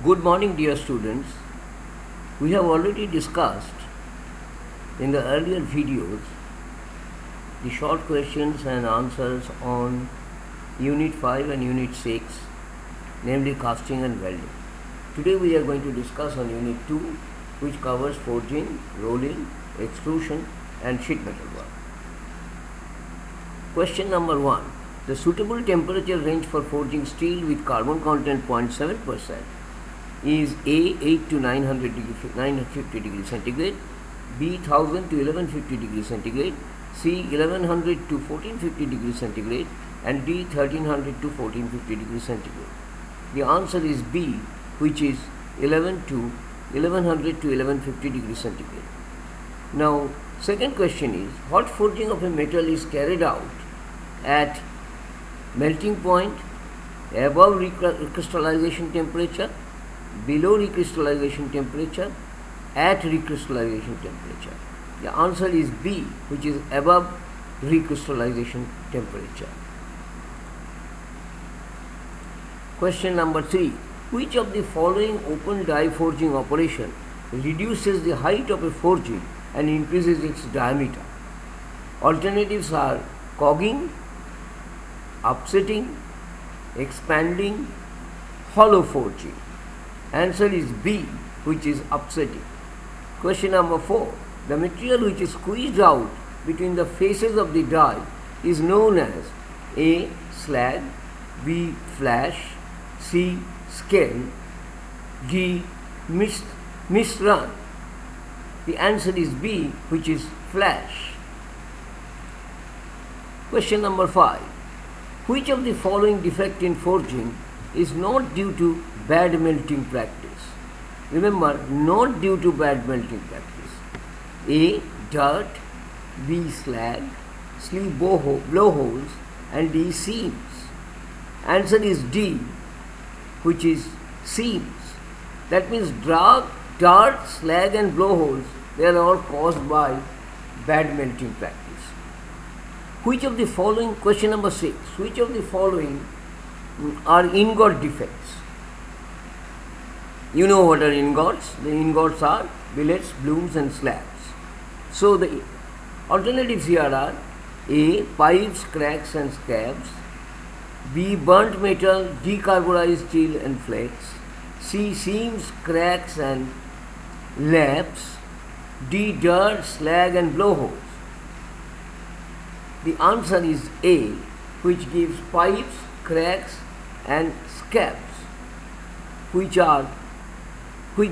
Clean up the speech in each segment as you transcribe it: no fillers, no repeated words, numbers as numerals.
Good morning, dear students. We have already discussed in the earlier videos the short questions and answers on Unit 5 and Unit 6, namely casting and welding. Today we are going to discuss on Unit 2, which covers forging, rolling, extrusion and sheet metal work. Question number 1. The suitable temperature range for forging steel with carbon content 0.7% is A 8 to 950 degrees centigrade, B 1000 to 1150 degrees centigrade, C 1100 to 1450 degrees centigrade, and D 1300 to 1450 degrees centigrade. The answer is B, which is 1100 to 1150 degrees centigrade. Now, second question is, hot forging of a metal is carried out at melting point, above recrystallization temperature, below recrystallization temperature, at recrystallization temperature. The answer is B, which is above recrystallization temperature. Question number 3. Which of the following open die forging operation reduces the height of a forging and increases its diameter? Alternatives are cogging, upsetting, expanding, hollow forging. Answer is B, which is upsetting. Question number 4. The material which is squeezed out between the faces of the die is known as A. slag, B. flash, C. scale, D. mist run. The answer is B, which is flash. Question number 5. Which of the following defect in forging is not due to bad melting practice? Remember, not due to bad melting practice. A. dirt, B. slag, C. blowholes, and D. seams. Answer is D, which is seams. That means dirt, slag and blowholes, they are all caused by bad melting practice. Which of the following, question number 6, which of the following are ingot defects? You know what are ingots? The ingots are billets, blooms and slabs. So the alternatives here are A. pipes, cracks and scabs, B. burnt metal, decarburized steel and flakes, C. seams, cracks and laps, D. dirt, slag and blowholes. The answer is A, which gives pipes, cracks and scabs, which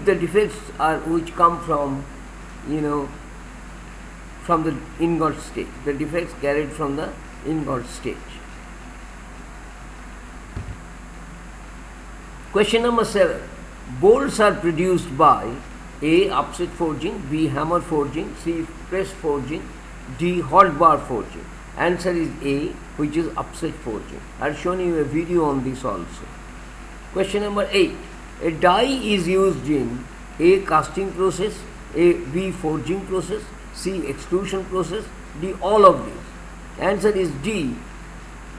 the defects are, which come from, from the ingot stage. The defects carried from the ingot stage. Question number 7. Bolts are produced by A. upset forging, B. hammer forging, C. press forging, D. hot bar forging. Answer is A, which is upset forging. I have shown you a video on this also. Question number 8. A die is used in A. casting process, B. forging process, C. extrusion process, D. all of these. Answer is D.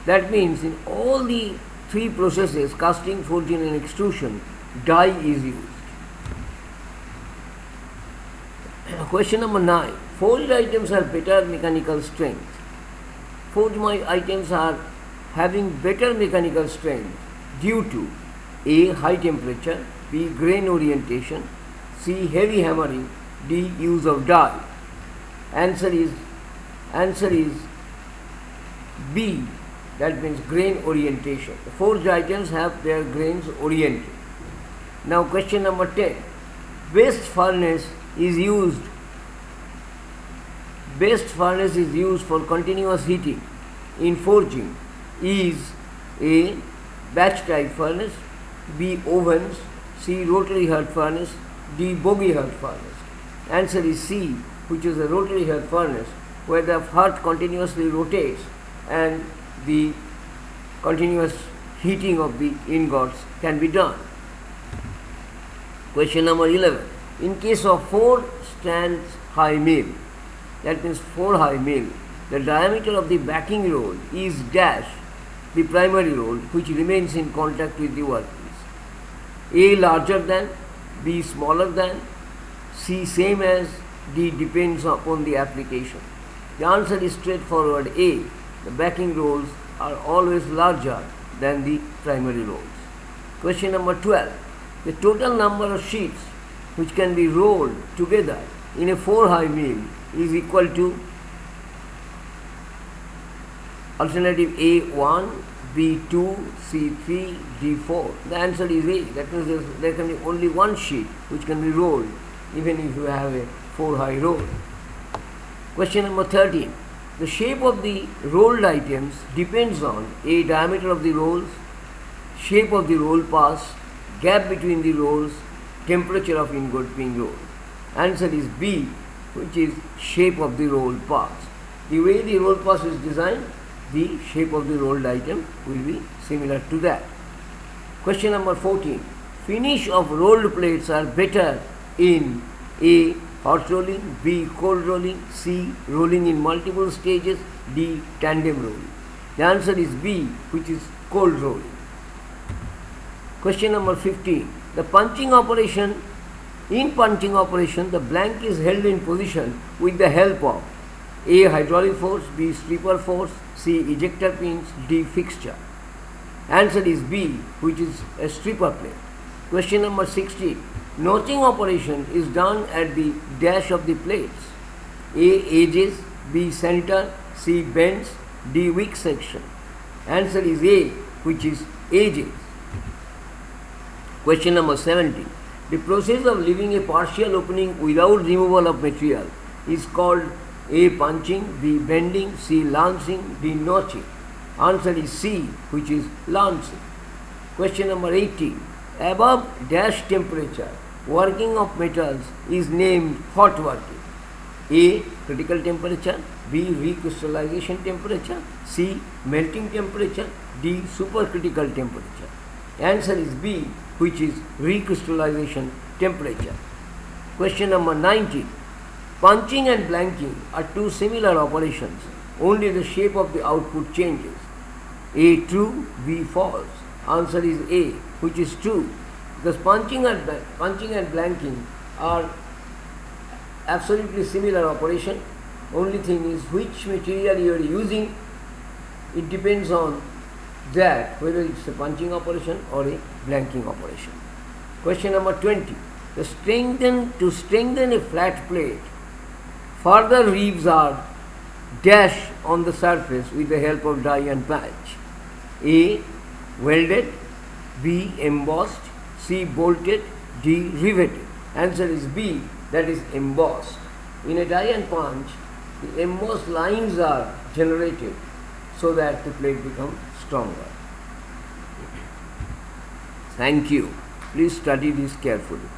That means in all the three processes, casting, forging and extrusion, die is used. Question number 9. Forged items have better mechanical strength. Forged items are having better mechanical strength due to A. high temperature, B. grain orientation, C. heavy hammering, D. use of die. Answer is B, that means grain orientation. The forged items have their grains oriented. Now question number 10. Best furnace is used for continuous heating in forging is A. batch type furnace, B. ovens, C. rotary hearth furnace, D. bogie hearth furnace. Answer is C, which is a rotary hearth furnace, where the hearth continuously rotates and the continuous heating of the ingots can be done. Question number 11. In case of 4 strands high mill, that means 4 high mill, the diameter of the backing roll is dash the primary roll, which remains in contact with the workpiece. A larger than, B smaller than, C same as, D depends upon the application. The answer is straightforward A. The backing rolls are always larger than the primary rolls. Question number 12. The total number of sheets which can be rolled together in a 4-high mill is equal to alternative A 1, B 2, C 3, D 4. The answer is A. That means there can be only one sheet which can be rolled even if you have a 4-high roll. Question number 13. The shape of the rolled items depends on A. Diameter of the rolls, shape of the roll pass, gap between the rolls, temperature of ingot being rolled. Answer is B, which is shape of the roll pass. The way the roll pass is designed, the shape of the rolled item will be similar to that. Question number 14. Finish of rolled plates are better in A. hot rolling, B. cold rolling, C. rolling in multiple stages, D. tandem rolling. The answer is B, which is cold rolling. Question number 15. In punching operation, the blank is held in position with the help of A. hydraulic force, B. stripper force, C. ejector pins, D. fixture. Answer is B, which is a stripper plate. Question number 16. Notching operation is done at the dash of the plates. A. edges, B. center, C. bends, D. wick section. Answer is A, which is edges. Question number 17. The process of leaving a partial opening without removal of material is called A. punching, B. bending, C. lancing, D. notching. Answer is C, which is lancing. Question number 18. Above dash temperature, working of metals is named hot working. A. critical temperature, B. recrystallization temperature, C. melting temperature, D. supercritical temperature. Answer is B, which is recrystallization temperature. Question number 19. Punching and blanking are two similar operations, only the shape of the output changes. A. true, B. false. Answer is A, which is true, because punching and blanking are absolutely similar operation. Only thing is which material you are using. It depends on that whether it's a punching operation or a blanking operation. Question number 20. To strengthen a flat plate, further reefs are dash on the surface with the help of die and punch. A. welded, B. embossed, C. bolted, D. riveted. Answer is B, that is embossed. In a die and punch, the embossed lines are generated so that the plate becomes stronger. Thank you. Please study this carefully.